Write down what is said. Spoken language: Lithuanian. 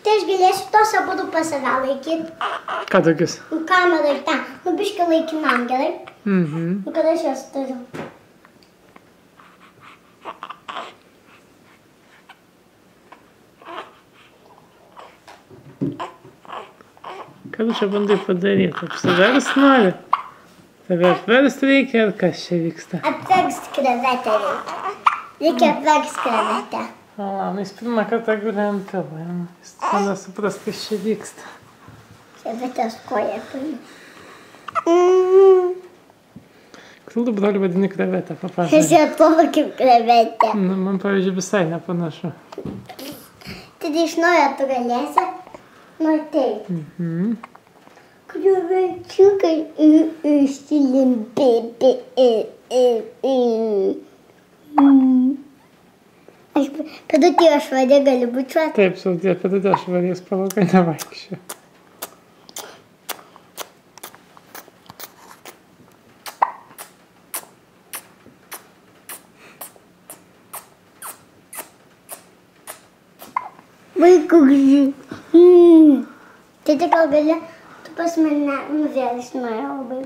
Tai aš galėsiu tos abudu pas save laikyti. Ką tokius? Kamerą ir ten. Biškį laikinam, gerai? Kad aš jos turiu. Ką tu čia bandai padaryti? Apsiverst nori? Tave apverst reikia, ar kas čia vyksta? Apverst krevetę reikia. Reikia apverst krevetę. Jis pirmą kartą guli ant pilvo. Jis tada supras, kas čia vyksta. Krevetės koja paima. Kodėl tu, broli, vadini krevetę, Jis papasakok? atrodo kaip krevetė. Man, pavyzdžiui, visai nepanašu. Tada iš naujo tu galėsi. Nu taip. Krevečiukai išsilimpė. Aš pedutėjo švarė gali bučiuoti. Taip, saudė, pedutė švarės palaukai nevaikščia. Vaikų grįžį. Tai tik gal gali, tu pas mane nuversti nuo labai.